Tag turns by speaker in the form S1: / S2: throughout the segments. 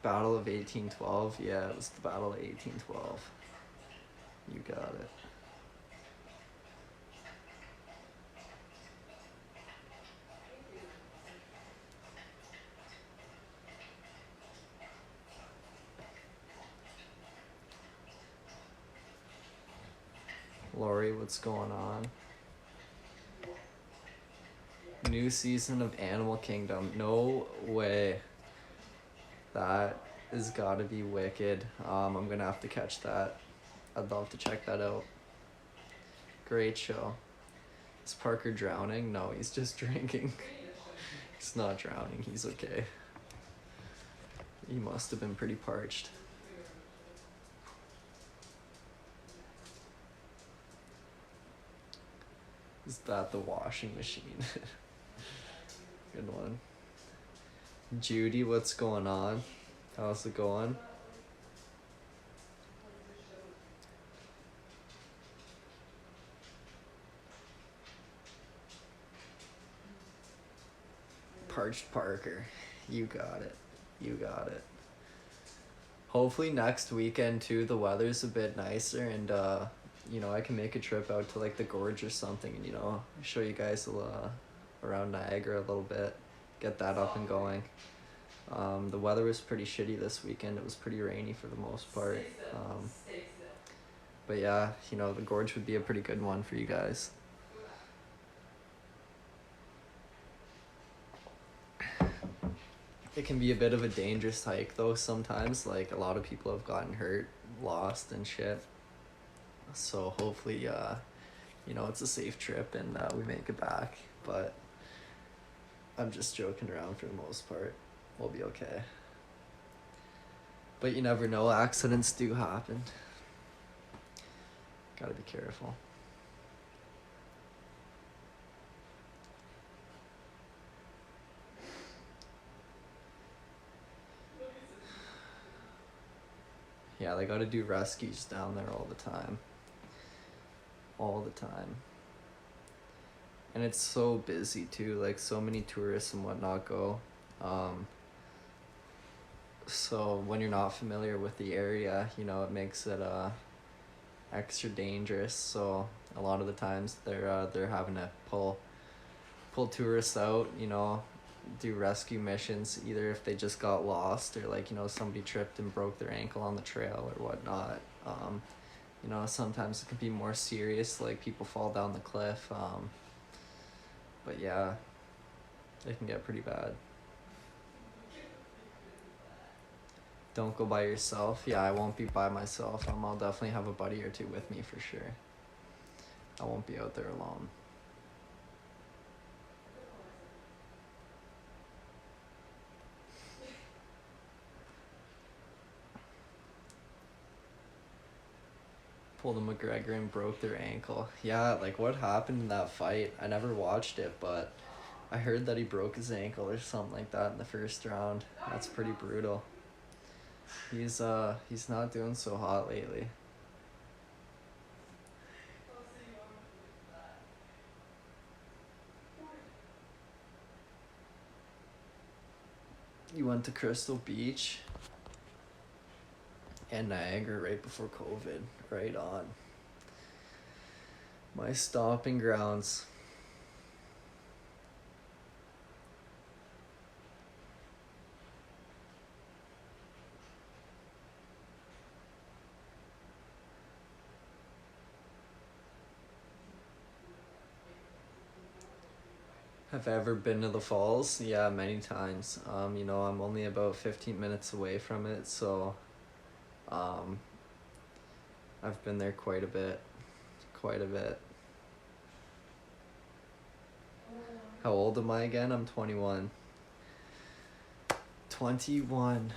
S1: Battle of 1812. Yeah, it was the Battle of 1812. You got it. Lori, what's going on? New season of Animal Kingdom. No way. That is gotta be wicked. I'm gonna have to catch that. I'd love to check that out. Great show. Is Parker drowning? No, he's just drinking. He's not drowning. He's okay. He must have been pretty parched. Is that the washing machine? Good one. Judy, what's going on? How's it going? Parched Parker. You got it. You got it. Hopefully next weekend too, the weather's a bit nicer and I can make a trip out to like the gorge or something and show you guys around Niagara a little bit. Get that up and going. The weather was pretty shitty this weekend. It was pretty rainy for the most part. But yeah, the gorge would be a pretty good one for you guys. It can be a bit of a dangerous hike though sometimes. Like a lot of people have gotten hurt, lost and shit. So hopefully, it's a safe trip and we make it back. But I'm just joking around for the most part. We'll be okay. But you never know, accidents do happen. Gotta be careful. Yeah, they gotta do rescues down there all the time. All the time. And it's so busy too, like so many tourists and whatnot go. So when you're not familiar with the area, it makes it extra dangerous. So a lot of the times they're having to pull tourists out, do rescue missions, either if they just got lost or like, somebody tripped and broke their ankle on the trail or whatnot. Sometimes it can be more serious, like people fall down the cliff. But yeah, it can get pretty bad. Don't go by yourself. Yeah, I won't be by myself. I'll definitely have a buddy or two with me for sure. I won't be out there alone. Pulled a McGregor and broke their ankle. Yeah, like what happened in that fight? I never watched it, but I heard that he broke his ankle or something like that in the first round. That's pretty brutal. He's not doing so hot lately. You went to Crystal Beach and Niagara right before COVID. Right on. My stomping grounds. Have I ever been to the falls? Yeah, many times. I'm only about 15 minutes away from it, so I've been there quite a bit. How old am I again? I'm 21. 21.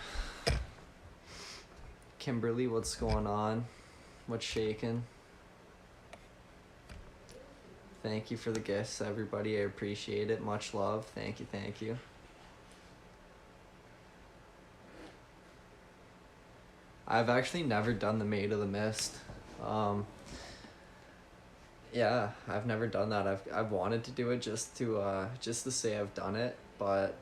S1: Kimberly, what's going on? What's shaking? Thank you for the gifts, everybody. I appreciate it. Much love. Thank you. I've actually never done the Maid of the Mist. Yeah, I've never done that. I've wanted to do it just to say I've done it, but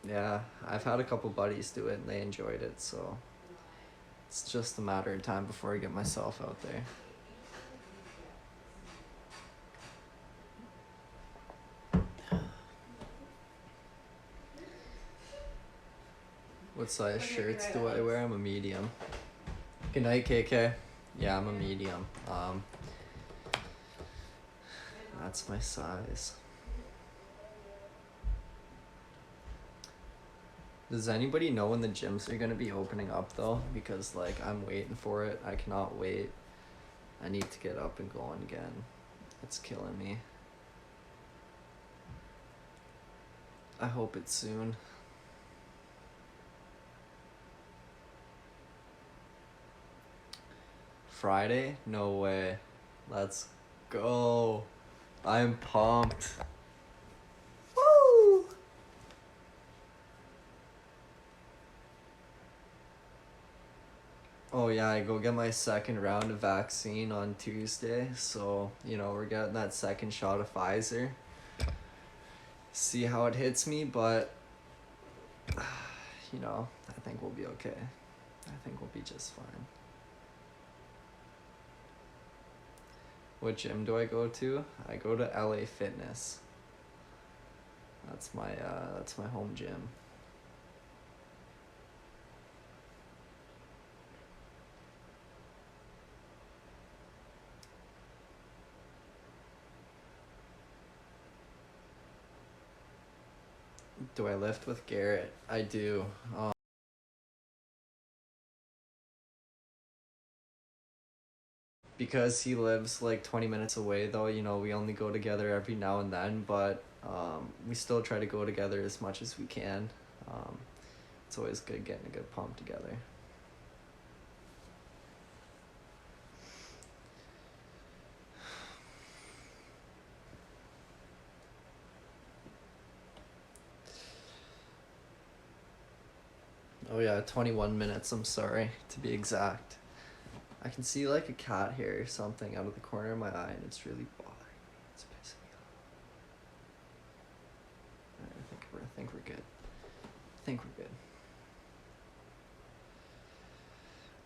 S1: Yeah, I've had a couple buddies do it and they enjoyed it, so it's just a matter of time before I get myself out there. What size shirts do I wear? I'm a medium. Good night, KK. Yeah, I'm a medium. That's my size. Does anybody know when the gyms are gonna be opening up though? Because like I'm waiting for it. I cannot wait. I need to get up and going again. It's killing me. I hope it's soon. Friday? No way. Let's go. I'm pumped. Woo! Oh yeah, I go get my second round of vaccine on Tuesday. So, you know, we're getting that second shot of Pfizer. See how it hits me, but you know, I think we'll be okay. I think we'll be just fine. What gym do I go to? I go to LA Fitness. That's my home gym. Do I lift with Garrett? I do. Because he lives like 20 minutes away though, you know, we only go together every now and then, but we still try to go together as much as we can. It's always good getting a good pump together. Oh yeah, 21 minutes, I'm sorry, to be exact. I can see like a cat hair or something out of the corner of my eye and it's really bothering me. It's pissing me off. Alright, I think we're good. I think we're good.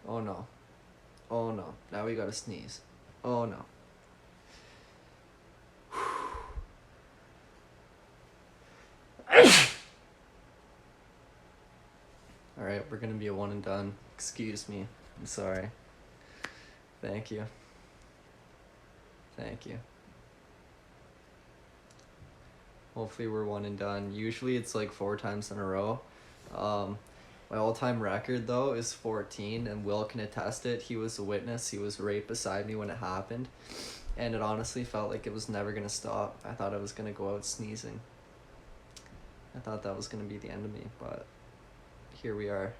S1: Oh no. Oh no. Now we gotta sneeze. Oh no. Alright, we're gonna be a one and done. Excuse me. I'm sorry. Thank you. Thank you. Hopefully we're one and done. Usually it's like 4 times in a row. My all-time record though is 14 and Will can attest it. He was a witness. He was right beside me when it happened. And it honestly felt like it was never gonna stop. I thought I was gonna go out sneezing. I thought that was gonna be the end of me, but here we are.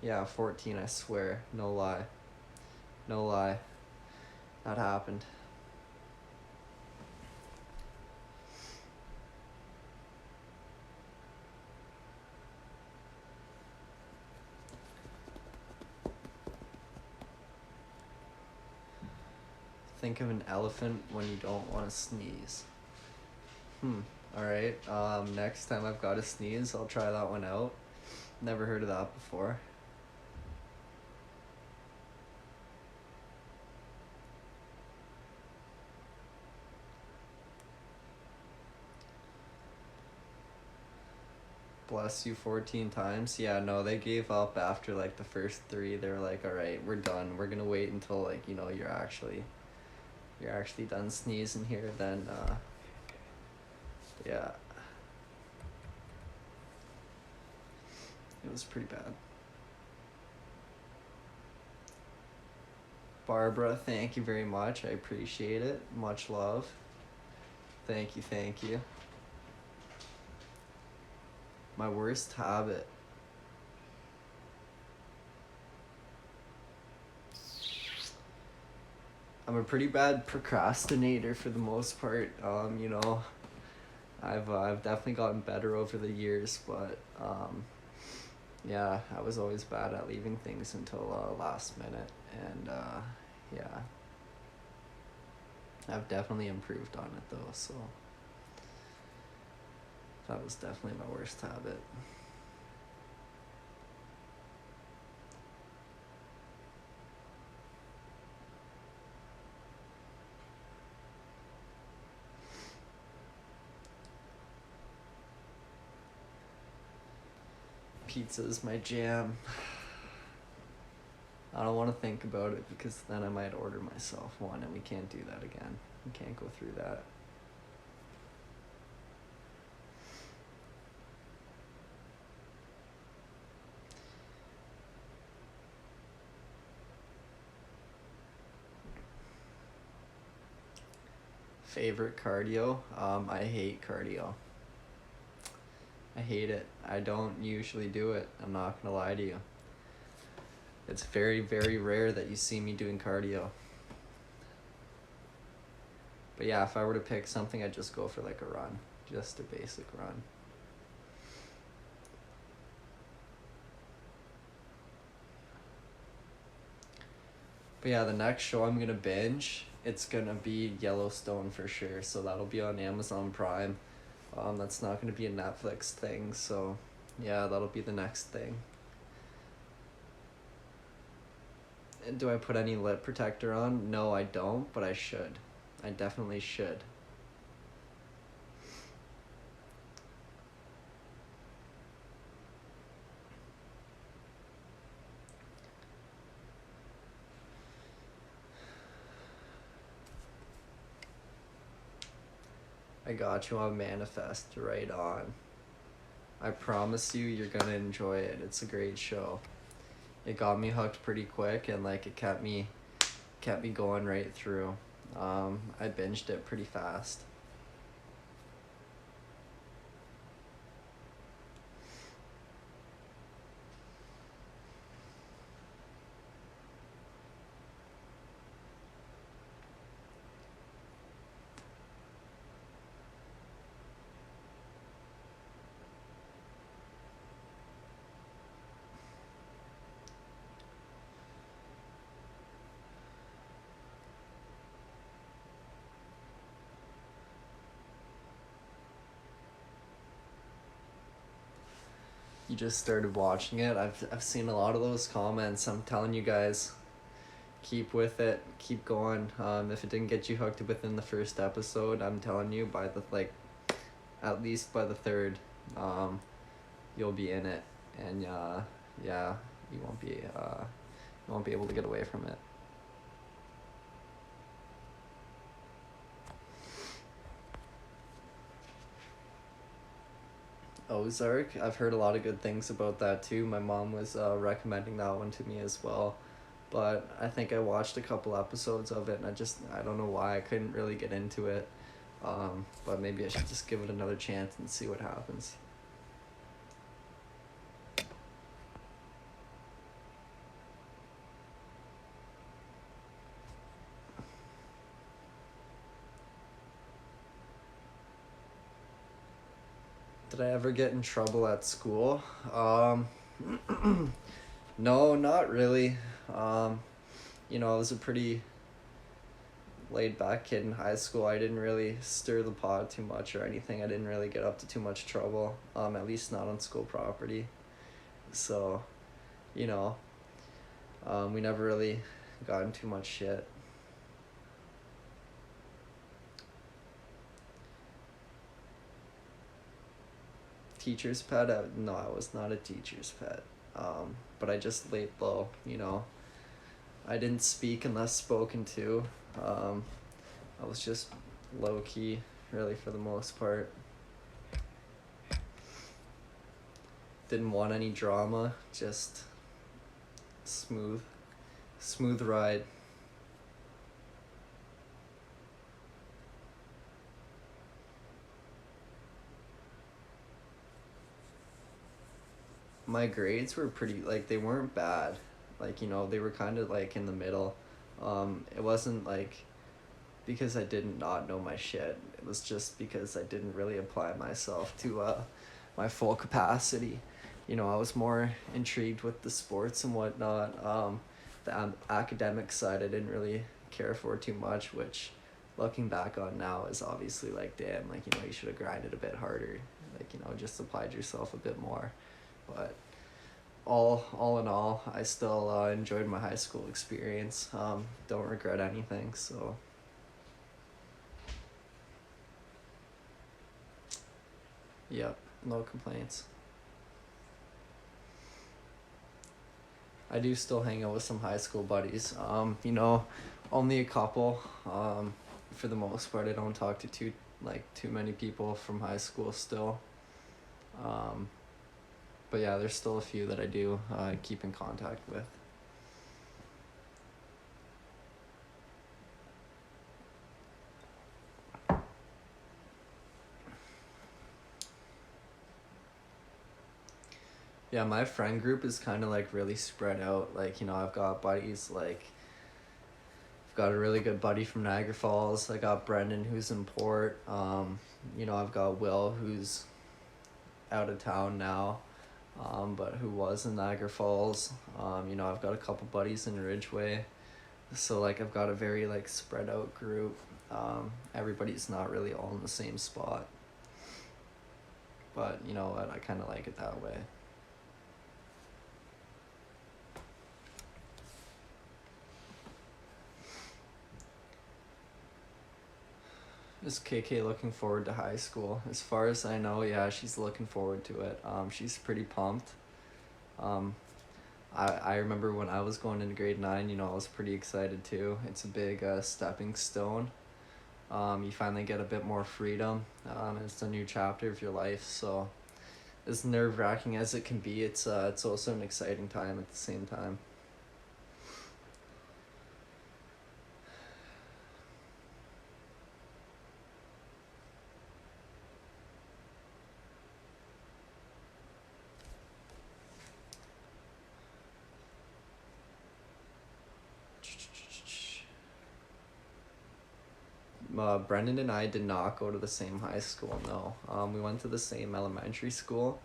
S1: Yeah, 14, I swear. No lie. No lie. That happened. Think of an elephant when you don't want to sneeze. Alright. Next time I've got to sneeze, I'll try that one out. Never heard of that before. Bless you 14 times. Yeah, no, they gave up after like the first 3. They were like, alright, we're done. We're gonna wait until like, you know, you're actually done sneezing here, then yeah. It was pretty bad. Barbara, thank you very much. I appreciate it. Much love. Thank you, thank you. My worst habit. I'm a pretty bad procrastinator for the most part. You know, I've definitely gotten better over the years, but yeah, I was always bad at leaving things until last minute, and yeah. I've definitely improved on it though, so that was definitely my worst habit. Pizza is my jam. I don't want to think about it because then I might order myself one and we can't do that again. We can't go through that. Favorite cardio? I hate cardio. I hate it. I don't usually do it. I'm not gonna lie to you. It's very, very rare that you see me doing cardio. But yeah, if I were to pick something, I'd just go for like a run. Just a basic run. But yeah, the next show I'm gonna binge, it's gonna be Yellowstone for sure. So that'll be on Amazon Prime. That's not gonna be a Netflix thing. So yeah, that'll be the next thing. And do I put any lip protector on? No, I don't, but I should. I definitely should. I got you on Manifest right on. I promise you, you're gonna enjoy it. It's a great show. It got me hooked pretty quick, and like it kept me going right through. I binged it pretty fast. You just started watching it. I've seen a lot of those comments. I'm telling you guys, keep with it, keep going. If it didn't get you hooked within the first episode, I'm telling you, by the at least by the third, you'll be in it, and yeah, you won't be able to get away from it. Ozark, I've heard a lot of good things about that too. My mom was recommending that one to me as well, but I think I watched a couple episodes of it and I don't know why I couldn't really get into it. But maybe I should just give it another chance and see what happens. Did I ever get in trouble at school? No, not really. I was a pretty laid back kid in high school. I didn't really stir the pot too much or anything. I didn't really get up to too much trouble. At least not on school property. So, you know, we never really got in too much shit. Teacher's pet? No, I was not a teacher's pet. But I just laid low, I didn't speak unless spoken to. I was just low key, really, for the most part. Didn't want any drama, just smooth ride. My grades were pretty, like, they weren't bad. Like, they were kind of like in the middle. It wasn't like because I did not know my shit. It was just because I didn't really apply myself to my full capacity. I was more intrigued with the sports and whatnot. The academic side I didn't really care for too much, which looking back on now is obviously like, damn, like, you know, you should have grinded a bit harder, like, you know, just applied yourself a bit more. But all in all, I still enjoyed my high school experience. Don't regret anything. So yep, no complaints. I do still hang out with some high school buddies. You know, only a couple. For the most part, I don't talk to too many people from high school still. Um, but yeah, there's still a few that I do keep in contact with. Yeah, my friend group is kind of like really spread out. Like, you know, I've got buddies like I've got a really good buddy from Niagara Falls. I got Brendan who's in Port. You know, I've got Will who's out of town now, but who was in Niagara Falls. You know, I've got a couple buddies in Ridgeway. So like I've got a very like spread out group. Everybody's not really all in the same spot. But you know what, I kind of like it that way. Is KK looking forward to high school? As far as I know, yeah, she's looking forward to it. She's pretty pumped. I remember when I was going into grade 9, you know, I was pretty excited too. It's a big stepping stone. You finally get a bit more freedom. It's a new chapter of your life, so as nerve-wracking as it can be, it's also an exciting time at the same time. Brendan and I did not go to the same high school, no. We went to the same elementary school,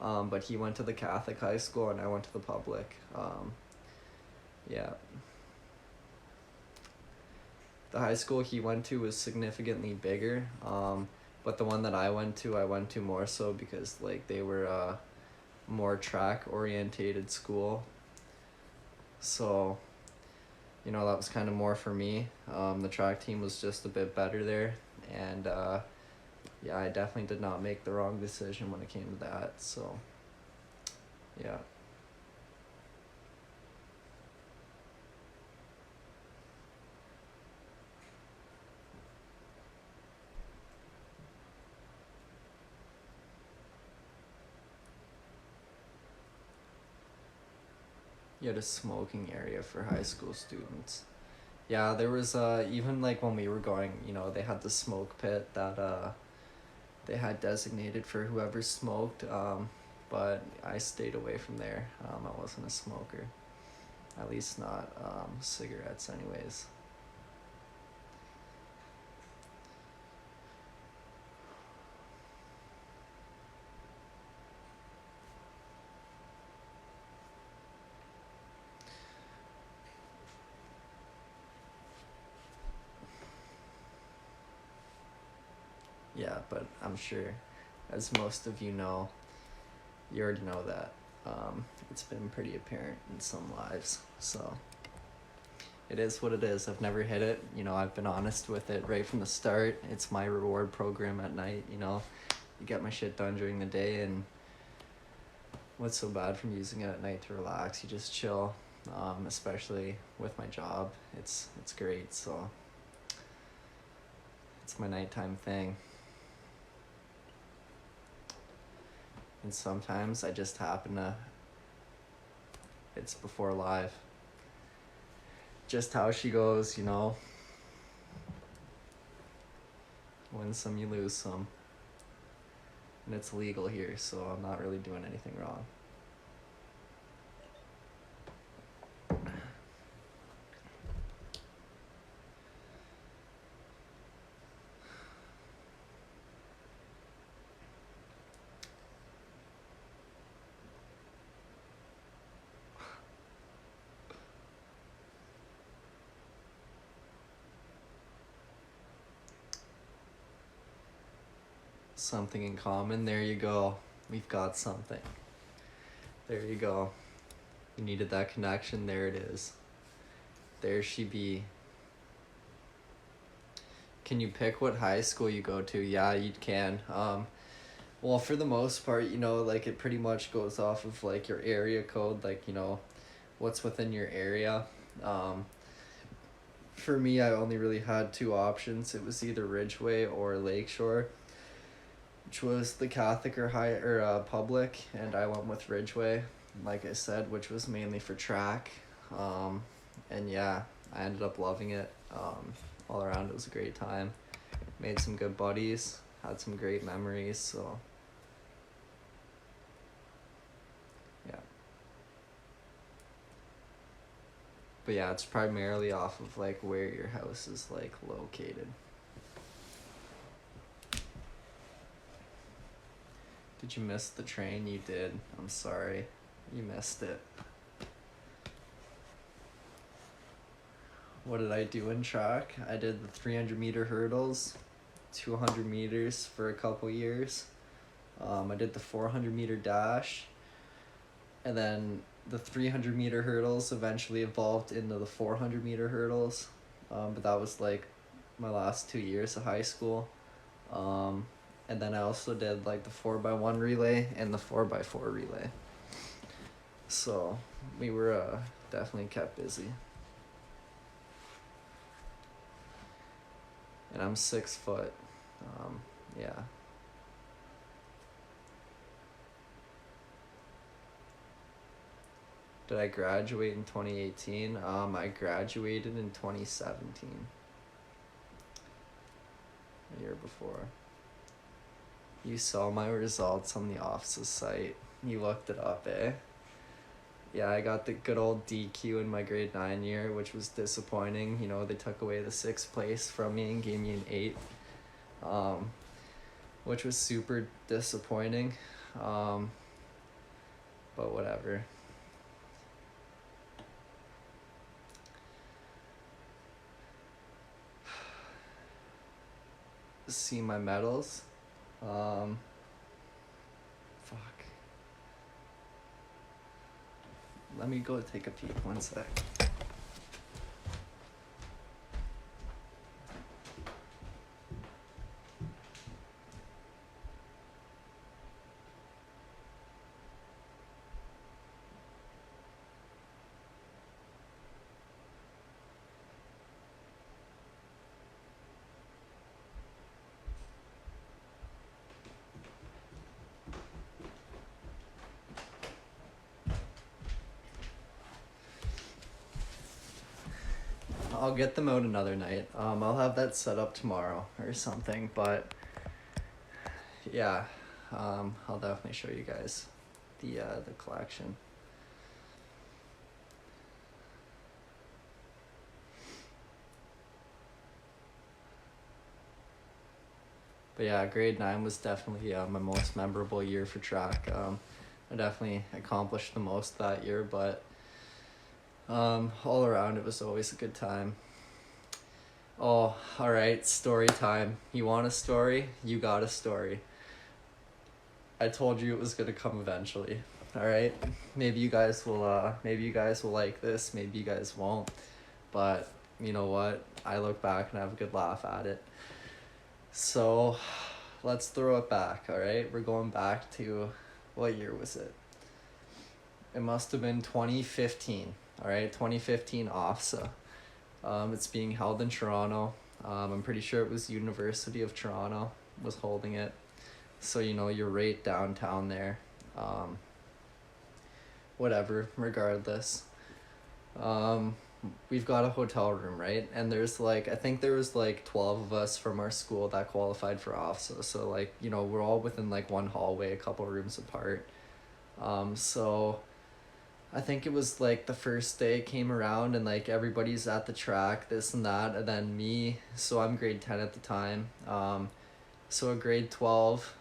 S1: but he went to the Catholic high school and I went to the public. Yeah. The high school he went to was significantly bigger, but the one that I went to more so because like they were a more track orientated school. So you know, that was kind of more for me. The track team was just a bit better there, and yeah, I definitely did not make the wrong decision when it came to that. So, yeah. You had a smoking area for high school students. Yeah, there was even like when we were going, you know, they had the smoke pit that they had designated for whoever smoked. But I stayed away from there. I wasn't a smoker, at least not cigarettes, anyways. Yeah, but I'm sure, as most of you know, you already know that it's been pretty apparent in some lives. So it is what it is. I've never hit it. You know, I've been honest with it right from the start. It's my reward program at night. You know, you get my shit done during the day, and what's so bad from using it at night to relax? You just chill. Especially with my job, it's great. So it's my nighttime thing. And sometimes I just happen to, it's before live. Just how she goes, you know. Win some, you lose some. And it's legal here, so I'm not really doing anything wrong. Something in common. There you go. We've got something. There you go. You needed that connection. There it is. There she be. Can you pick what high school you go to? Yeah, you can. Well, for the most part, you know, like it pretty much goes off of like your area code, like, you know, what's within your area. For me, I only really had two options. It was either Ridgeway or Lakeshore, which was the Catholic or high or public, and I went with Ridgeway, like I said, which was mainly for track. And yeah, I ended up loving it. All around, it was a great time. Made some good buddies, had some great memories. So yeah. But yeah, it's primarily off of like where your house is like located. Did you miss the train? You did. I'm sorry. You missed it. What did I do in track? I did the 300-meter hurdles, 200 meters for a couple years. I did the 400-meter dash, and then the 300-meter hurdles eventually evolved into the 400-meter hurdles. But that was like my last 2 years of high school. And then I also did like the 4x1 relay and the 4x4 relay. So we were definitely kept busy. And I'm 6 foot. Yeah. Did I graduate in 2018? I graduated in 2017. A year before. You saw my results on the office's site. You looked it up, eh? Yeah, I got the good old DQ in my grade 9 year, which was disappointing. You know, they took away the 6th place from me and gave me an 8, which was super disappointing. But whatever. See my medals. Fuck. Let me go take a peek. 1 sec. I'll get them out another night. I'll have that set up tomorrow or something, but yeah, I'll definitely show you guys the collection. But yeah, grade 9 was definitely my most memorable year for track. I definitely accomplished the most that year, but all around it was always a good time. Oh, all right, story time. You want a story? You got a story. I told you it was gonna come eventually. All right, maybe you guys will like this, maybe you guys won't, but you know what? I look back and have a good laugh at it. So let's throw it back. All right, we're going back to, what year was it? It must have been 2015. All right, 2015 OFSA. It's being held in Toronto. I'm pretty sure it was University of Toronto was holding it. So, you know, you're right downtown there. Whatever, regardless. We've got a hotel room, right? And there's like, I think there was like 12 of us from our school that qualified for OFSA. So like, you know, we're all within like one hallway, a couple rooms apart. So I think it was like the first day came around and like everybody's at the track, this and that, and then me, so I'm grade 10 at the time. So a grade 12,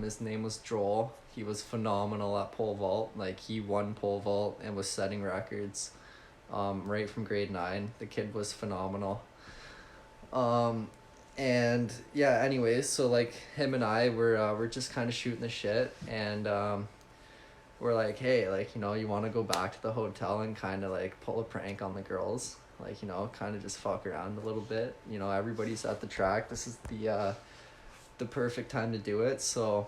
S1: his name was Joel. He was phenomenal at pole vault. Like he won pole vault and was setting records right from grade 9. The kid was phenomenal. And yeah, anyways, so like him and I we're just kind of shooting the shit, and we're like, hey, like, you know, you want to go back to the hotel and kind of like pull a prank on the girls, like, you know, kind of just fuck around a little bit. You know, everybody's at the track. This is the perfect time to do it. So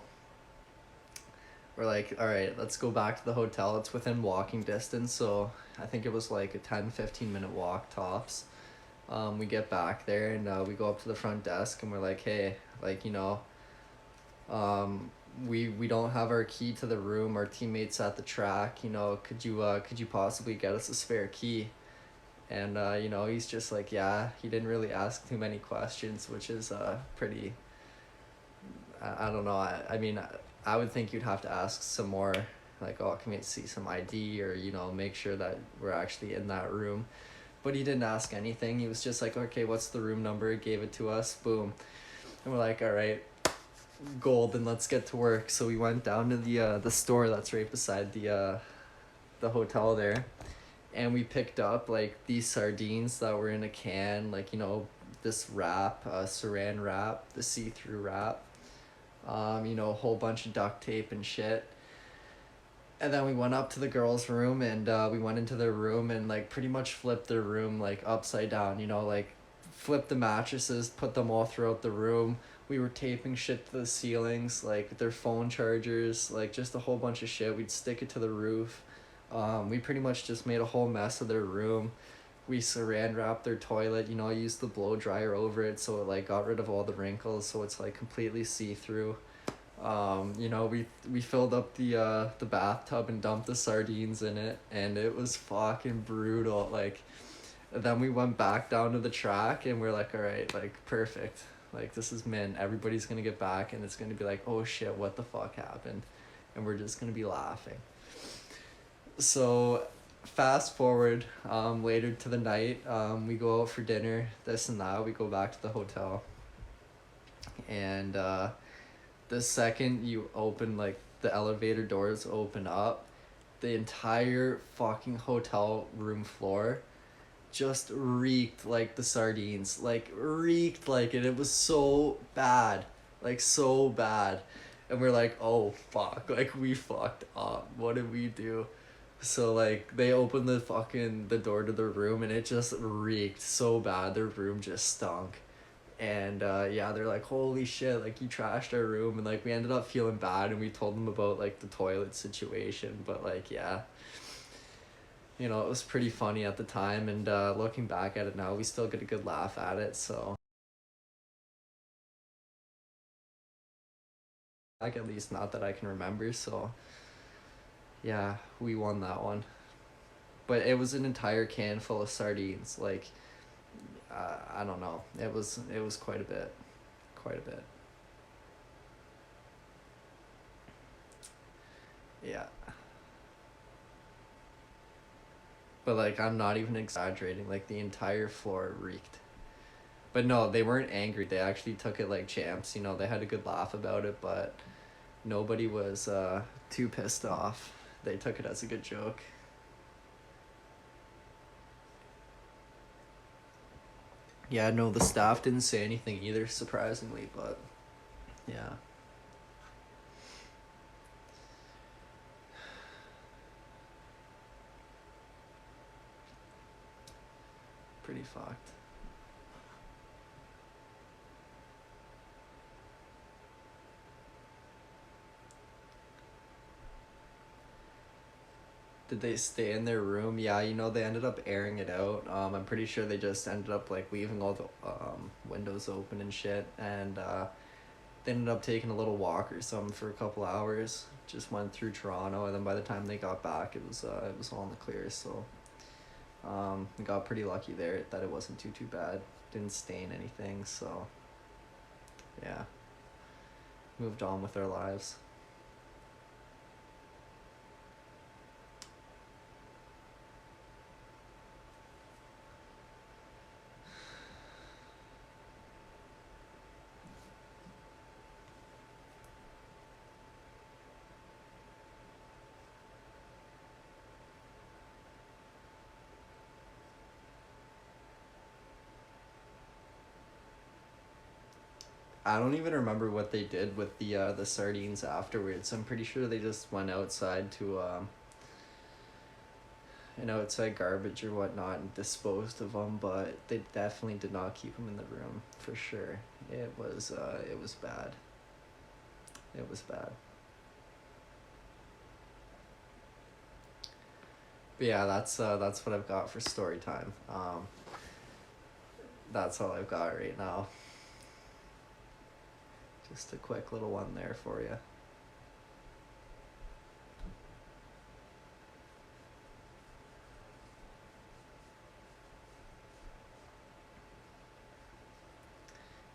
S1: we're like, all right, let's go back to the hotel. It's within walking distance, so I think it was like a 10-15 minute walk tops. We get back there, and we go up to the front desk, and we're like, hey, like, you know, um, we don't have our key to the room. Our teammates at the track, you know, could you possibly get us a spare key? And you know, he's just like, yeah. He didn't really ask too many questions, which is pretty. I don't know. I mean, I would think you'd have to ask some more, like, oh, can we see some ID, or, you know, make sure that we're actually in that room. But he didn't ask anything. He was just like, okay, what's the room number? He gave it to us. Boom. And we're like, all right, golden, let's get to work. So we went down to the store that's right beside the hotel there, and we picked up like these sardines that were in a can, like, you know, this wrap, saran wrap, the see-through wrap, you know, a whole bunch of duct tape and shit. And then we went up to the girls' room, and we went into their room and like pretty much flipped their room like upside down, you know, like flipped the mattresses, put them all throughout the room. We were taping shit to the ceilings, like their phone chargers, like just a whole bunch of shit. We'd stick it to the roof. We pretty much just made a whole mess of their room. We saran wrapped their toilet, you know, I used the blow dryer over it so it like got rid of all the wrinkles, so it's like completely see through. You know, we filled up the bathtub and dumped the sardines in it, and it was fucking brutal. Like, then we went back down to the track, and we're like, all right, like, perfect. Like, this is mint. Everybody's gonna get back, and it's gonna be like, oh shit, what the fuck happened? And we're just gonna be laughing. So, fast forward, later to the night, we go out for dinner, this and that. We go back to the hotel, and the second you open, like, the elevator doors open up, the entire fucking hotel room floor just reeked like the sardines, like reeked like it. It was so bad, like so bad. And we're like, oh fuck, like we fucked up. What did we do? So like they opened the door to their room, and it just reeked so bad. Their room just stunk. And yeah, they're like, holy shit, like you trashed our room. And like we ended up feeling bad, and we told them about like the toilet situation. But like, yeah, you know, it was pretty funny at the time, and looking back at it now, we still get a good laugh at it. So like, at least not that I can remember. So yeah, we won that one. But it was an entire can full of sardines. Like, I don't know. It was quite a bit, quite a bit. Yeah. But like, I'm not even exaggerating. Like, the entire floor reeked. But no, they weren't angry. They actually took it like champs. You know, they had a good laugh about it, but nobody was too pissed off. They took it as a good joke. Yeah, no, the staff didn't say anything either, surprisingly, but yeah, pretty fucked. Did they stay in their room? Yeah, you know, they ended up airing it out. I'm pretty sure they just ended up like leaving all the windows open and shit, and they ended up taking a little walk or something for a couple hours. Just went through Toronto, and then by the time they got back, it was all in the clear. So we got pretty lucky there that it wasn't too bad. Didn't stain anything. So yeah, moved on with our lives. I don't even remember what they did with the sardines afterwards. I'm pretty sure they just went outside to an outside garbage or whatnot and disposed of them, but they definitely did not keep them in the room for sure. It was bad. It was bad. But yeah, that's what I've got for story time. That's all I've got right now. Just a quick little one there for you.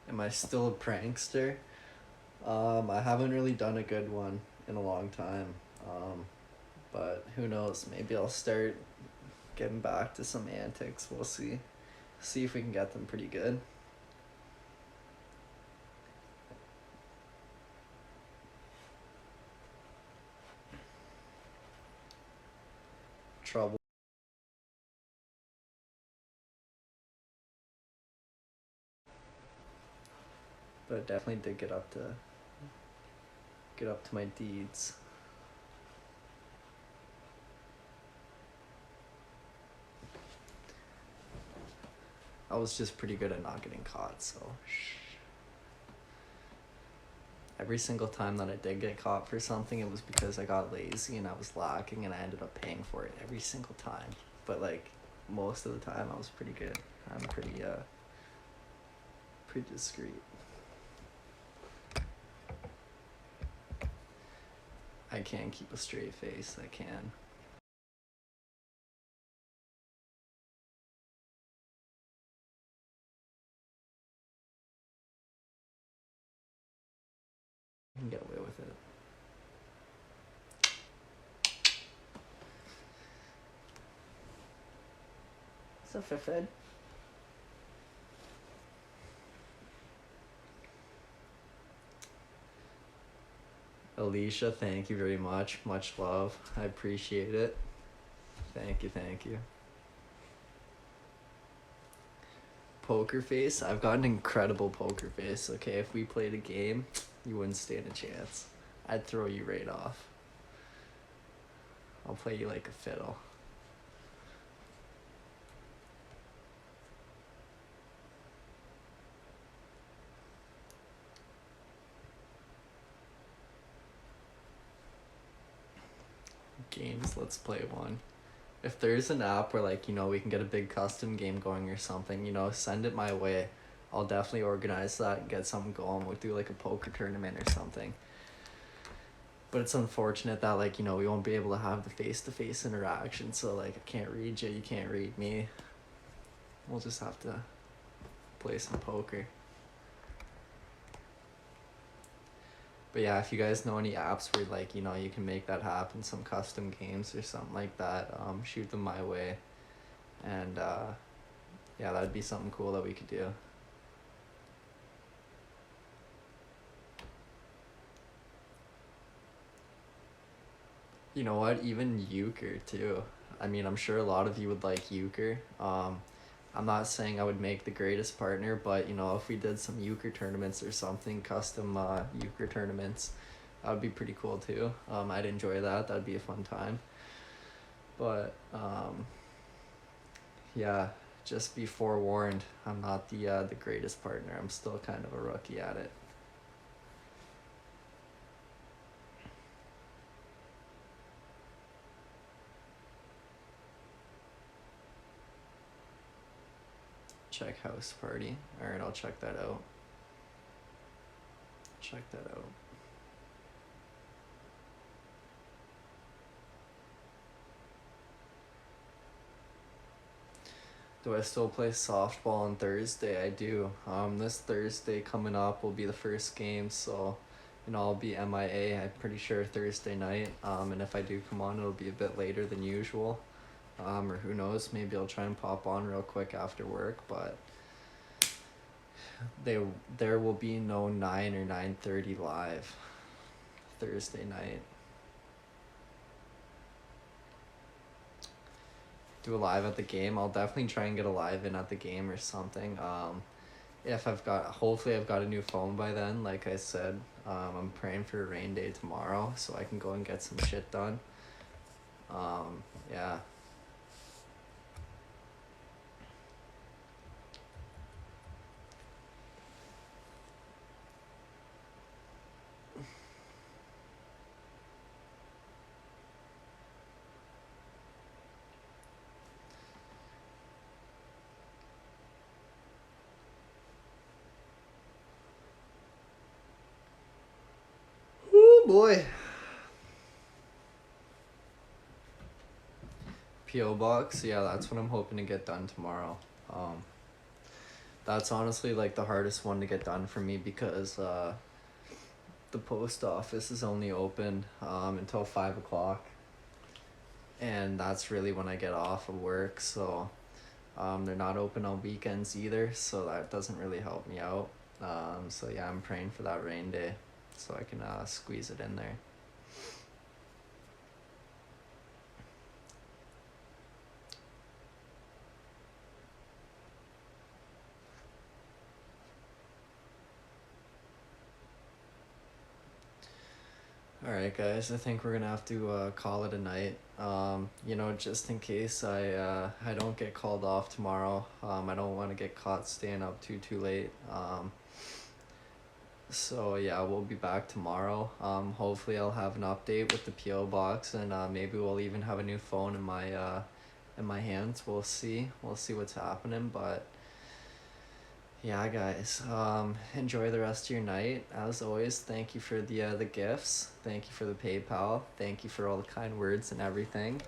S1: Am I still a prankster? I haven't really done a good one in a long time. But who knows? Maybe I'll start getting back to some antics. We'll see. See if we can get them pretty good. Trouble. But I definitely did get up to my deeds. I was just pretty good at not getting caught, so every single time that I did get caught for something, it was because I got lazy and I was lacking, and I ended up paying for it every single time. But like most of the time, I was pretty good. I'm pretty discreet. I can keep a straight face. I can. I can get away with it. What's up, Fifid? Alicia, thank you very much. Much love. I appreciate it. Thank you, thank you. Poker face? I've got an incredible poker face, okay? If we played a game, you wouldn't stand a chance. I'd throw you right off. I'll play you like a fiddle. Games, let's play one. If there's an app where, like, you know, we can get a big custom game going or something, you know, send it my way. I'll definitely organize that and get something going. We'll do like a poker tournament or something. But it's unfortunate that, like, you know, we won't be able to have the face-to-face interaction. So, like, I can't read you, you can't read me. We'll just have to play some poker. But yeah, if you guys know any apps where, like, you know, you can make that happen, some custom games or something like that, shoot them my way. And yeah, that'd be something cool that we could do. You know what? Even euchre too. I mean, I'm sure a lot of you would like euchre. I'm not saying I would make the greatest partner, but you know, if we did some euchre tournaments or something, custom euchre tournaments, that would be pretty cool too. I'd enjoy that. That'd be a fun time. But yeah, just be forewarned. I'm not the greatest partner. I'm still kind of a rookie at it. Check house party. Alright, I'll check that out. Check that out. Do I still play softball on Thursday? I do. This Thursday coming up will be the first game, so you know, I'll be MIA. I'm pretty sure Thursday night. And if I do come on, it'll be a bit later than usual. Or who knows? Maybe I'll try and pop on real quick after work, but there will be no 9 or 9:30 live Thursday night. Do a live at the game. I'll definitely try and get a live in at the game or something. if hopefully I've got a new phone by then. Like I said, I'm praying for a rain day tomorrow so I can go and get some shit done. Yeah. Oh boy. PO box, yeah, that's what I'm hoping to get done tomorrow. That's honestly like the hardest one to get done for me because the post office is only open until 5 o'clock, and that's really when I get off of work. So they're not open on weekends either, so that doesn't really help me out. So yeah, I'm praying for that rain day so I can squeeze it in there. All right, guys. I think we're gonna have to call it a night. Just in case I don't get called off tomorrow. I don't want to get caught staying up too late. So yeah, we'll be back tomorrow. Hopefully I'll have an update with the PO box, and maybe we'll even have a new phone in my hands. We'll see. We'll see what's happening, but. Yeah, guys. Enjoy the rest of your night. As always, thank you for the gifts. Thank you for the PayPal. Thank you for all the kind words and everything.